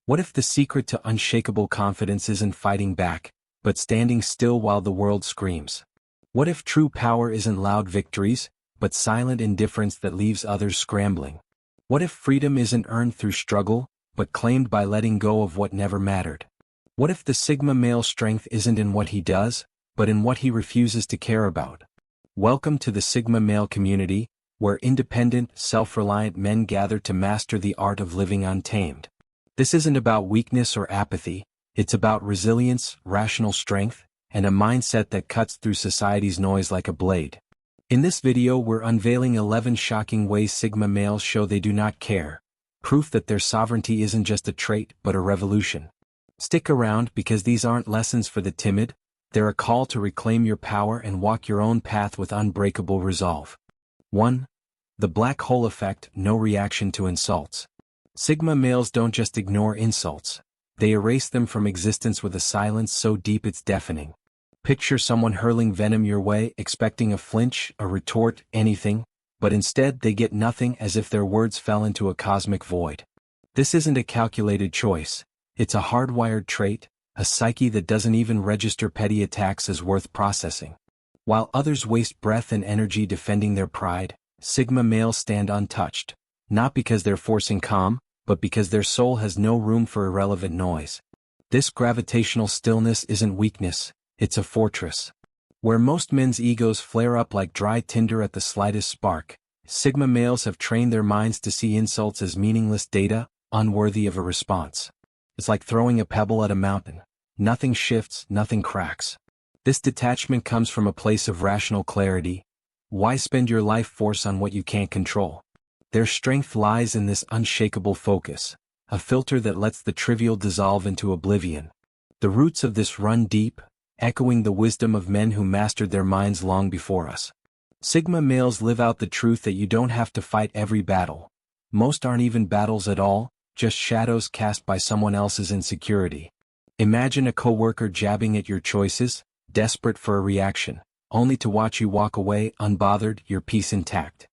What if the secret to unshakable confidence isn't fighting back, but standing still while the world screams? What if true power isn't loud victories, but silent indifference that leaves others scrambling? What if freedom isn't earned through struggle, but claimed by letting go of what never mattered? What if the Sigma male's strength isn't in what he does, but in what he refuses to care about? Welcome to the Sigma male community, where independent, self-reliant men gather to master the art of living untamed. This isn't about weakness or apathy, it's about resilience, rational strength, and a mindset that cuts through society's noise like a blade. In this video we're unveiling 11 shocking ways Sigma males show they do not care, proof that their sovereignty isn't just a trait but a revolution. Stick around because these aren't lessons for the timid, they're a call to reclaim your power and walk your own path with unbreakable resolve. 1. The black hole effect, no reaction to insults. Sigma males don't just ignore insults, they erase them from existence with a silence so deep it's deafening. Picture someone hurling venom your way, expecting a flinch, a retort, anything, but instead they get nothing, as if their words fell into a cosmic void. This isn't a calculated choice, it's a hardwired trait, a psyche that doesn't even register petty attacks as worth processing. While others waste breath and energy defending their pride, Sigma males stand untouched, not because they're forcing calm, but because their soul has no room for irrelevant noise. This gravitational stillness isn't weakness, it's a fortress. Where most men's egos flare up like dry tinder at the slightest spark, Sigma males have trained their minds to see insults as meaningless data, unworthy of a response. It's like throwing a pebble at a mountain. Nothing shifts, nothing cracks. This detachment comes from a place of rational clarity. Why spend your life force on what you can't control? Their strength lies in this unshakable focus, a filter that lets the trivial dissolve into oblivion. The roots of this run deep, echoing the wisdom of men who mastered their minds long before us. Sigma males live out the truth that you don't have to fight every battle. Most aren't even battles at all, just shadows cast by someone else's insecurity. Imagine a coworker jabbing at your choices, desperate for a reaction, only to watch you walk away unbothered, your peace intact.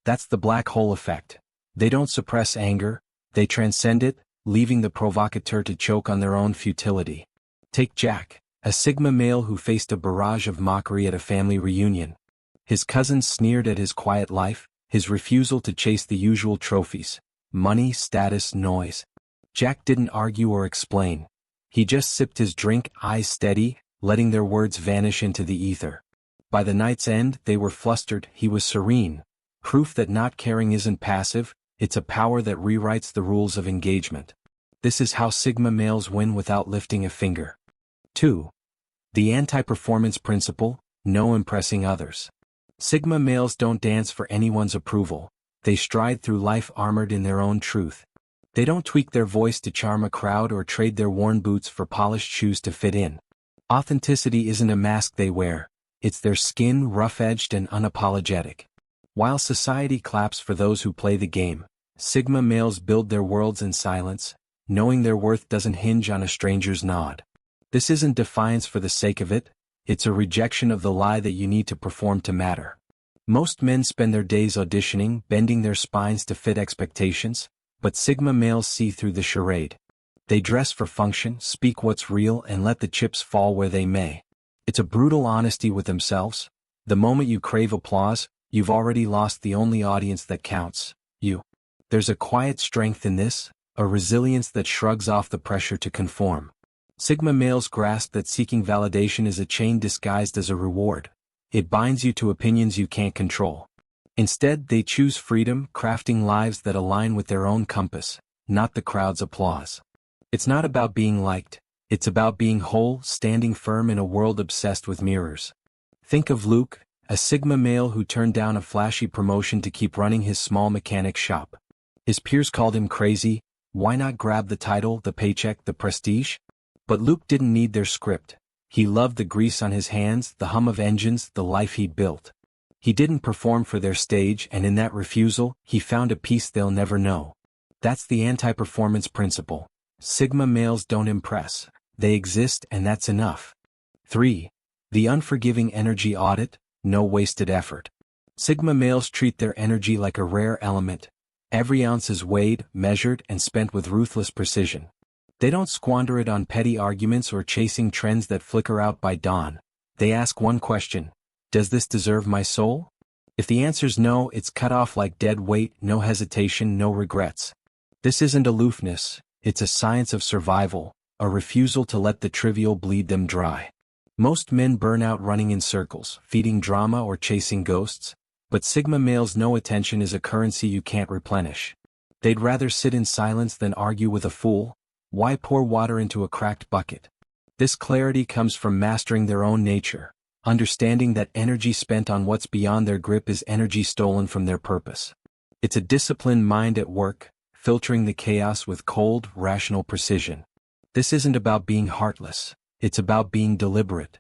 That's the black hole effect. They don't suppress anger, they transcend it, leaving the provocateur to choke on their own futility. Take Jack, a Sigma male who faced a barrage of mockery at a family reunion. His cousins sneered at his quiet life, his refusal to chase the usual trophies, money, status, noise. Jack didn't argue or explain. He just sipped his drink, eyes steady, letting their words vanish into the ether. By the night's end, they were flustered, he was serene. Proof that not caring isn't passive, it's a power that rewrites the rules of engagement. This is how Sigma males win without lifting a finger. 2. The anti-performance principle, no impressing others. Sigma males don't dance for anyone's approval, they stride through life armored in their own truth. They don't tweak their voice to charm a crowd or trade their worn boots for polished shoes to fit in. Authenticity isn't a mask they wear, it's their skin, rough-edged and unapologetic. While society claps for those who play the game, Sigma males build their worlds in silence, knowing their worth doesn't hinge on a stranger's nod. This isn't defiance for the sake of it, it's a rejection of the lie that you need to perform to matter. Most men spend their days auditioning, bending their spines to fit expectations, but Sigma males see through the charade. They dress for function, speak what's real, and let the chips fall where they may. It's a brutal honesty with themselves. The moment you crave applause, you've already lost the only audience that counts, you. There's a quiet strength in this, a resilience that shrugs off the pressure to conform. Sigma males grasp that seeking validation is a chain disguised as a reward. It binds you to opinions you can't control. Instead, they choose freedom, crafting lives that align with their own compass, not the crowd's applause. It's not about being liked, it's about being whole, standing firm in a world obsessed with mirrors. Think of Luke, a Sigma male who turned down a flashy promotion to keep running his small mechanic shop. His peers called him crazy. Why not grab the title, the paycheck, the prestige? But Luke didn't need their script. He loved the grease on his hands, the hum of engines, the life he'd built. He didn't perform for their stage, and in that refusal, he found a peace they'll never know. That's the anti-performance principle. Sigma males don't impress, they exist, and that's enough. 3. The unforgiving energy audit, no wasted effort. Sigma males treat their energy like a rare element. Every ounce is weighed, measured, and spent with ruthless precision. They don't squander it on petty arguments or chasing trends that flicker out by dawn. They ask one question: does this deserve my soul? If the answer's no, it's cut off like dead weight, no hesitation, no regrets. This isn't aloofness, it's a science of survival, a refusal to let the trivial bleed them dry. Most men burn out running in circles, feeding drama or chasing ghosts, but Sigma males know attention is a currency you can't replenish. They'd rather sit in silence than argue with a fool. Why pour water into a cracked bucket? This clarity comes from mastering their own nature, understanding that energy spent on what's beyond their grip is energy stolen from their purpose. It's a disciplined mind at work, filtering the chaos with cold, rational precision. This isn't about being heartless, it's about being deliberate.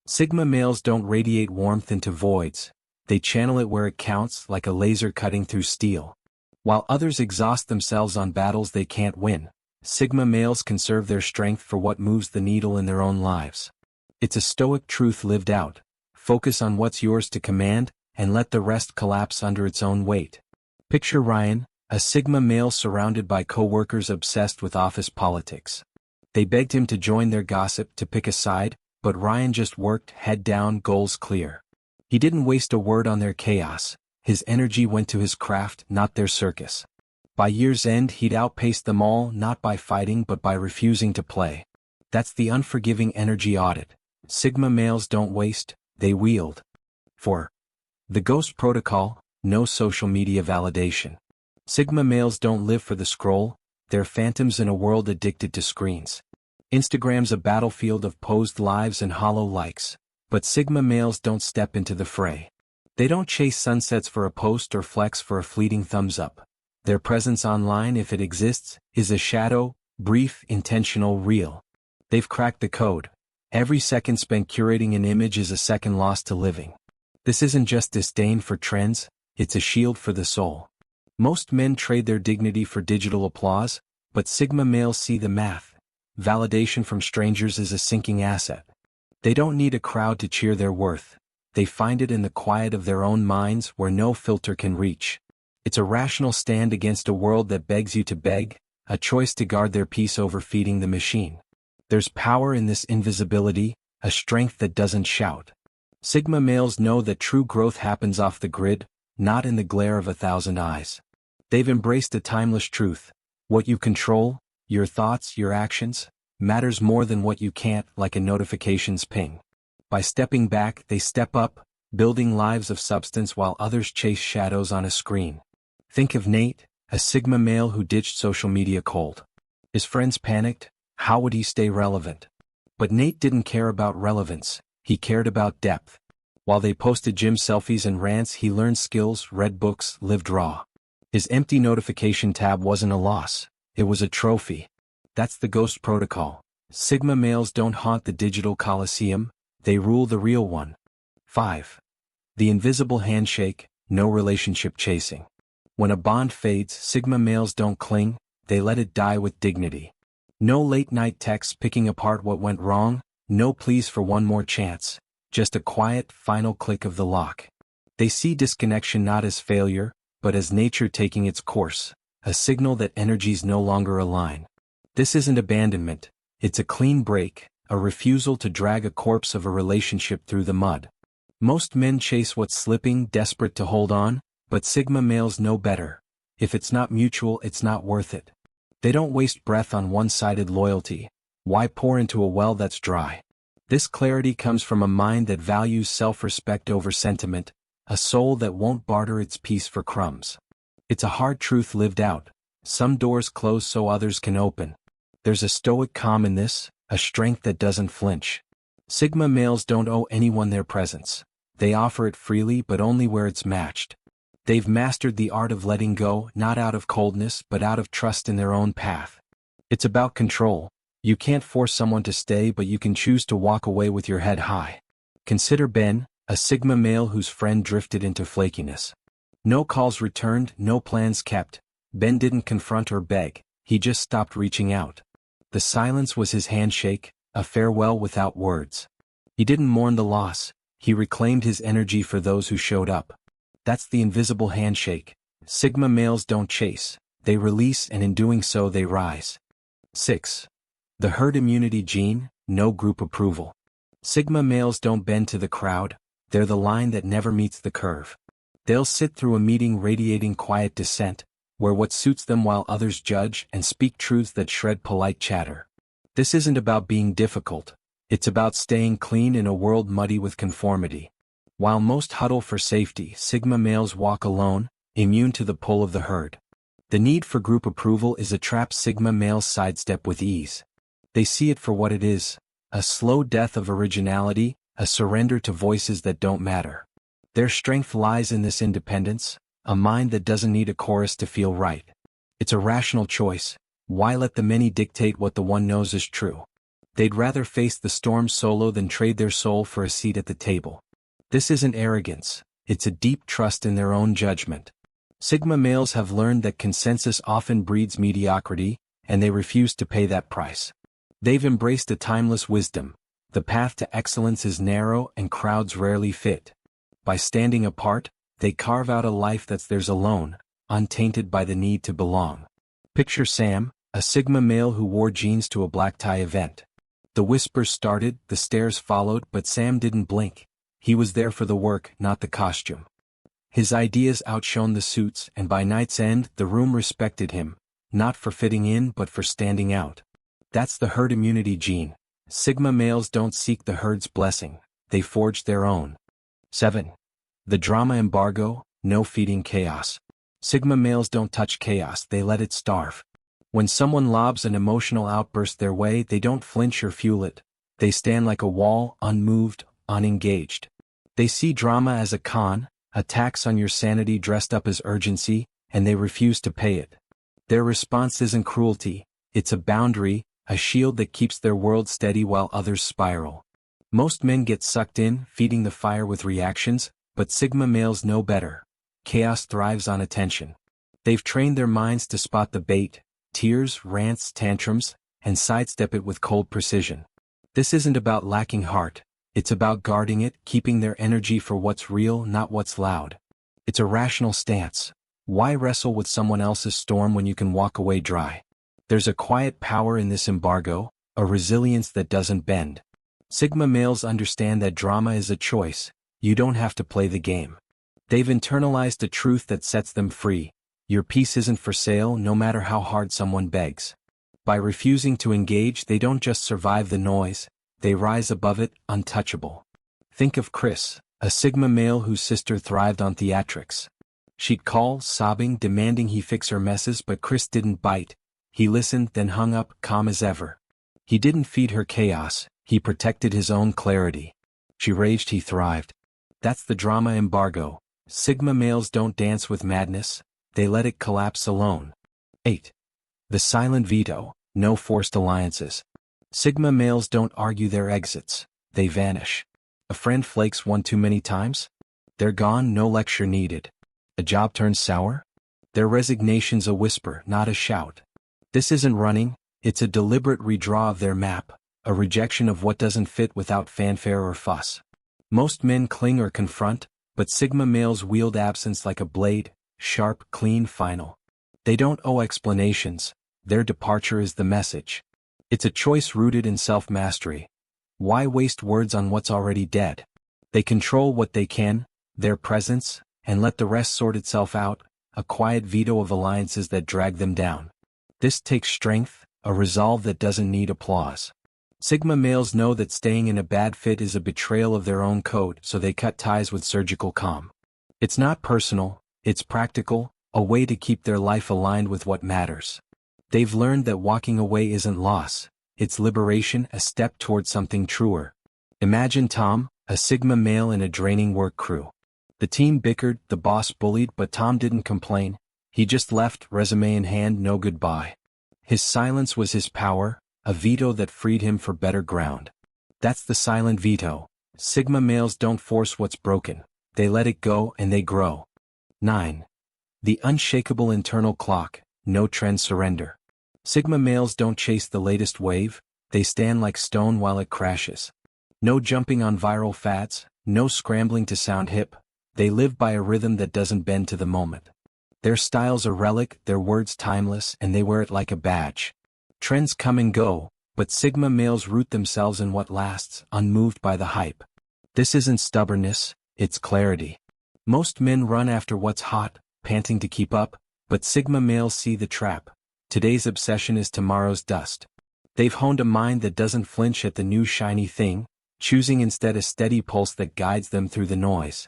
Sigma males don't radiate warmth into voids, they channel it where it counts, like a laser cutting through steel. While others exhaust themselves on battles they can't win, Sigma males conserve their strength for what moves the needle in their own lives. It's a stoic truth lived out. Focus on what's yours to command, and let the rest collapse under its own weight. Picture Ryan, a Sigma male surrounded by co-workers obsessed with office politics. They begged him to join their gossip, to pick a side, but Ryan just worked, head down, goals clear. He didn't waste a word on their chaos. His energy went to his craft, not their circus. By year's end he'd outpaced them all, not by fighting but by refusing to play. That's the unforgiving energy audit. Sigma males don't waste, they wield. 4. The Ghost Protocol, no social media validation. Sigma males don't live for the scroll, they're phantoms in a world addicted to screens. Instagram's a battlefield of posed lives and hollow likes, but Sigma males don't step into the fray. They don't chase sunsets for a post or flex for a fleeting thumbs up. Their presence online, if it exists, is a shadow, brief, intentional, real. They've cracked the code. Every second spent curating an image is a second lost to living. This isn't just disdain for trends, it's a shield for the soul. Most men trade their dignity for digital applause, but Sigma males see the math. Validation from strangers is a sinking asset. They don't need a crowd to cheer their worth. They find it in the quiet of their own minds where no filter can reach. It's a rational stand against a world that begs you to beg, a choice to guard their peace over feeding the machine. There's power in this invisibility, a strength that doesn't shout. Sigma males know that true growth happens off the grid, not in the glare of 1,000 eyes. They've embraced a timeless truth. What you control, your thoughts, your actions, matters more than what you can't, like a notification's ping. By stepping back, they step up, building lives of substance while others chase shadows on a screen. Think of Nate, a Sigma male who ditched social media cold. His friends panicked. How would he stay relevant? But Nate didn't care about relevance, he cared about depth. While they posted gym selfies and rants, he learned skills, read books, lived raw. His empty notification tab wasn't a loss, it was a trophy. That's the Ghost Protocol. Sigma males don't haunt the digital coliseum, they rule the real one. 5. The invisible handshake, no relationship chasing. When a bond fades, Sigma males don't cling, they let it die with dignity. No late-night texts picking apart what went wrong, no pleas for one more chance, just a quiet, final click of the lock. They see disconnection not as failure, but as nature taking its course, a signal that energies no longer align. This isn't abandonment, it's a clean break, a refusal to drag a corpse of a relationship through the mud. Most men chase what's slipping, desperate to hold on, but Sigma males know better. If it's not mutual, it's not worth it. They don't waste breath on one-sided loyalty. Why pour into a well that's dry? This clarity comes from a mind that values self-respect over sentiment, a soul that won't barter its peace for crumbs. It's a hard truth lived out. Some doors close so others can open. There's a stoic calm in this, a strength that doesn't flinch. Sigma males don't owe anyone their presence. They offer it freely but only where it's matched. They've mastered the art of letting go, not out of coldness but out of trust in their own path. It's about control. You can't force someone to stay, but you can choose to walk away with your head high. Consider Ben, a Sigma male whose friend drifted into flakiness. No calls returned, no plans kept. Ben didn't confront or beg, he just stopped reaching out. The silence was his handshake, a farewell without words. He didn't mourn the loss, he reclaimed his energy for those who showed up. That's the invisible handshake. Sigma males don't chase, they release, and in doing so they rise. 6. The herd immunity gene, no group approval. Sigma males don't bend to the crowd, they're the line that never meets the curve. They'll sit through a meeting radiating quiet dissent, wear what suits them while others judge and speak truths that shred polite chatter. This isn't about being difficult, it's about staying clean in a world muddy with conformity. While most huddle for safety, Sigma males walk alone, immune to the pull of the herd. The need for group approval is a trap Sigma males sidestep with ease. They see it for what it is, a slow death of originality, a surrender to voices that don't matter. Their strength lies in this independence, a mind that doesn't need a chorus to feel right. It's a rational choice. Why let the many dictate what the one knows is true? They'd rather face the storm solo than trade their soul for a seat at the table. This isn't arrogance, it's a deep trust in their own judgment. Sigma males have learned that consensus often breeds mediocrity, and they refuse to pay that price. They've embraced a timeless wisdom. The path to excellence is narrow and crowds rarely fit. By standing apart, they carve out a life that's theirs alone, untainted by the need to belong. Picture Sam, a Sigma male who wore jeans to a black tie event. The whispers started, the stares followed, but Sam didn't blink. He was there for the work, not the costume. His ideas outshone the suits, and by night's end, the room respected him, not for fitting in but for standing out. That's the herd immunity gene. Sigma males don't seek the herd's blessing, they forge their own. 7. The drama embargo, no feeding chaos. Sigma males don't touch chaos, they let it starve. When someone lobs an emotional outburst their way, they don't flinch or fuel it. They stand like a wall, unmoved, unengaged. They see drama as a con, a tax on your sanity dressed up as urgency, and they refuse to pay it. Their response isn't cruelty, it's a boundary, a shield that keeps their world steady while others spiral. Most men get sucked in, feeding the fire with reactions, but Sigma males know better. Chaos thrives on attention. They've trained their minds to spot the bait, tears, rants, tantrums, and sidestep it with cold precision. This isn't about lacking heart, it's about guarding it, keeping their energy for what's real, not what's loud. It's a rational stance. Why wrestle with someone else's storm when you can walk away dry? There's a quiet power in this embargo, a resilience that doesn't bend. Sigma males understand that drama is a choice, you don't have to play the game. They've internalized a truth that sets them free. Your peace isn't for sale no matter how hard someone begs. By refusing to engage, they don't just survive the noise, they rise above it, untouchable. Think of Chris, a Sigma male whose sister thrived on theatrics. She'd call, sobbing, demanding he fix her messes, but Chris didn't bite. He listened, then hung up, calm as ever. He didn't feed her chaos, he protected his own clarity. She raged, he thrived. That's the drama embargo. Sigma males don't dance with madness, they let it collapse alone. 8. The silent veto, no forced alliances. Sigma males don't argue their exits, they vanish. A friend flakes one too many times? They're gone, no lecture needed. A job turns sour? Their resignation's a whisper, not a shout. This isn't running, it's a deliberate redraw of their map, a rejection of what doesn't fit without fanfare or fuss. Most men cling or confront, but Sigma males wield absence like a blade, sharp, clean, final. They don't owe explanations, their departure is the message. It's a choice rooted in self-mastery. Why waste words on what's already dead? They control what they can, their presence, and let the rest sort itself out, a quiet veto of alliances that drag them down. This takes strength, a resolve that doesn't need applause. Sigma males know that staying in a bad fit is a betrayal of their own code, so they cut ties with surgical calm. It's not personal, it's practical, a way to keep their life aligned with what matters. They've learned that walking away isn't loss, it's liberation, a step toward something truer. Imagine Tom, a Sigma male in a draining work crew. The team bickered, the boss bullied, but Tom didn't complain. He just left, resume in hand, no goodbye. His silence was his power, a veto that freed him for better ground. That's the silent veto. Sigma males don't force what's broken, they let it go and they grow. 9. The unshakeable internal clock, no trend surrender. Sigma males don't chase the latest wave, they stand like stone while it crashes. No jumping on viral fads, no scrambling to sound hip, they live by a rhythm that doesn't bend to the moment. Their style's a relic, their words timeless, and they wear it like a badge. Trends come and go, but Sigma males root themselves in what lasts, unmoved by the hype. This isn't stubbornness, it's clarity. Most men run after what's hot, panting to keep up, but Sigma males see the trap. Today's obsession is tomorrow's dust. They've honed a mind that doesn't flinch at the new shiny thing, choosing instead a steady pulse that guides them through the noise.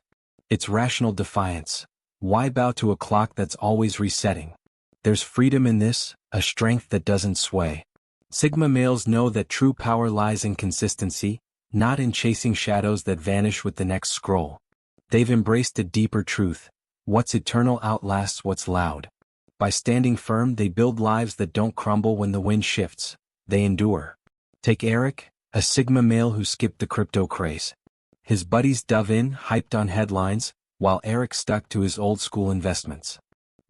It's rational defiance. Why bow to a clock that's always resetting? There's freedom in this, a strength that doesn't sway. Sigma males know that true power lies in consistency, not in chasing shadows that vanish with the next scroll. They've embraced a deeper truth. What's eternal outlasts what's loud. By standing firm, they build lives that don't crumble when the wind shifts. They endure. Take Eric, a Sigma male who skipped the crypto craze. His buddies dove in, hyped on headlines, while Eric stuck to his old-school investments.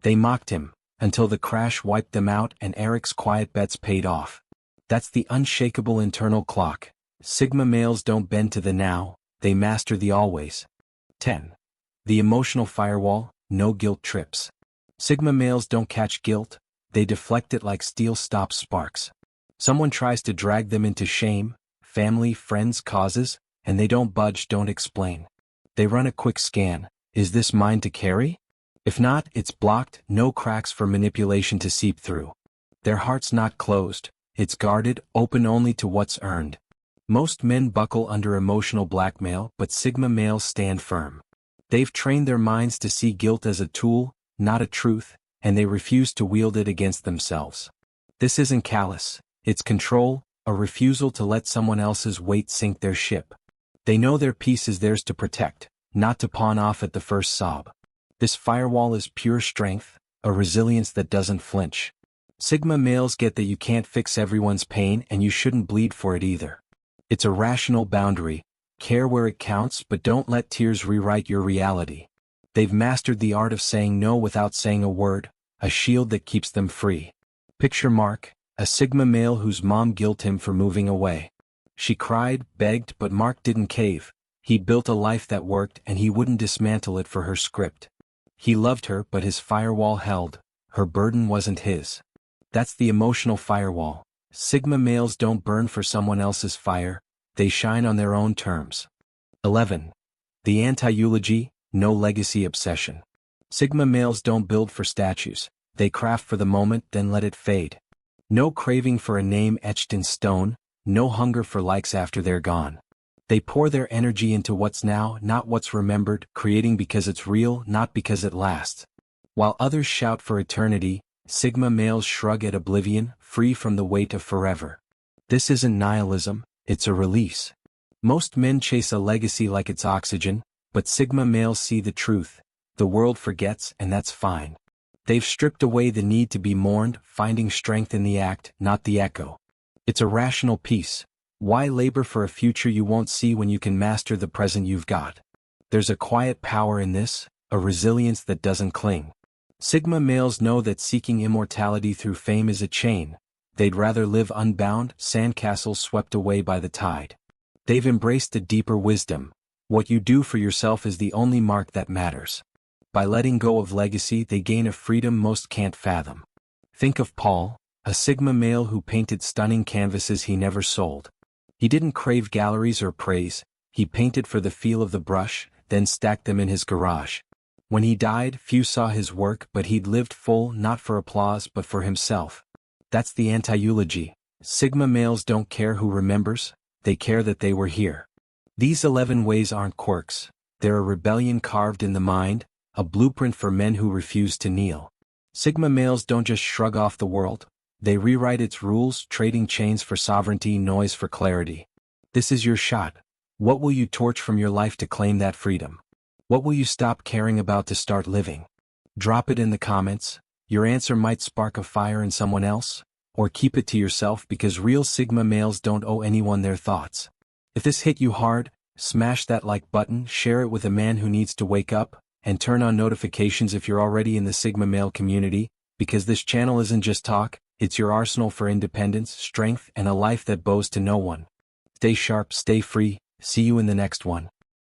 They mocked him, until the crash wiped them out and Eric's quiet bets paid off. That's the unshakable internal clock. Sigma males don't bend to the now, they master the always. 10. The emotional firewall, no guilt trips. Sigma males don't catch guilt, they deflect it like steel stops sparks. Someone tries to drag them into shame, family, friends, causes, and they don't budge, don't explain. They run a quick scan. Is this mine to carry? If not, it's blocked, no cracks for manipulation to seep through. Their heart's not closed, it's guarded, open only to what's earned. Most men buckle under emotional blackmail, but Sigma males stand firm. They've trained their minds to see guilt as a tool, not a truth, and they refuse to wield it against themselves. This isn't callous, it's control, a refusal to let someone else's weight sink their ship. They know their peace is theirs to protect, not to pawn off at the first sob. This firewall is pure strength, a resilience that doesn't flinch. Sigma males get that you can't fix everyone's pain and you shouldn't bleed for it either. It's a rational boundary. Care where it counts, but don't let tears rewrite your reality. They've mastered the art of saying no without saying a word, a shield that keeps them free. Picture Mark, a Sigma male whose mom guilted him for moving away. She cried, begged, but Mark didn't cave. He built a life that worked and he wouldn't dismantle it for her script. He loved her, but his firewall held. Her burden wasn't his. That's the emotional firewall. Sigma males don't burn for someone else's fire, they shine on their own terms. 11. The Anti-Eulogy, no legacy obsession. Sigma males don't build for statues, they craft for the moment then let it fade. No craving for a name etched in stone, no hunger for likes after they're gone. They pour their energy into what's now, not what's remembered, creating because it's real, not because it lasts. While others shout for eternity, Sigma males shrug at oblivion, free from the weight of forever. This isn't nihilism, it's a release. Most men chase a legacy like it's oxygen, but Sigma males see the truth. The world forgets, and that's fine. They've stripped away the need to be mourned, finding strength in the act, not the echo. It's a rational peace. Why labor for a future you won't see when you can master the present you've got? There's a quiet power in this, a resilience that doesn't cling. Sigma males know that seeking immortality through fame is a chain. They'd rather live unbound, sandcastles swept away by the tide. They've embraced a deeper wisdom. What you do for yourself is the only mark that matters. By letting go of legacy, they gain a freedom most can't fathom. Think of Paul, a Sigma male who painted stunning canvases he never sold. He didn't crave galleries or praise, he painted for the feel of the brush, then stacked them in his garage. When he died, few saw his work, but he'd lived full, not for applause but for himself. That's the anti-eulogy. Sigma males don't care who remembers, they care that they were here. These 11 ways aren't quirks, they're a rebellion carved in the mind, a blueprint for men who refuse to kneel. Sigma males don't just shrug off the world, they rewrite its rules, trading chains for sovereignty, noise for clarity. This is your shot. What will you torch from your life to claim that freedom? What will you stop caring about to start living? Drop it in the comments. Your answer might spark a fire in someone else, or keep it to yourself because real Sigma males don't owe anyone their thoughts. If this hit you hard, smash that like button, share it with a man who needs to wake up, and turn on notifications if you're already in the Sigma male community, because this channel isn't just talk, it's your arsenal for independence, strength, and a life that bows to no one. Stay sharp, stay free, see you in the next one.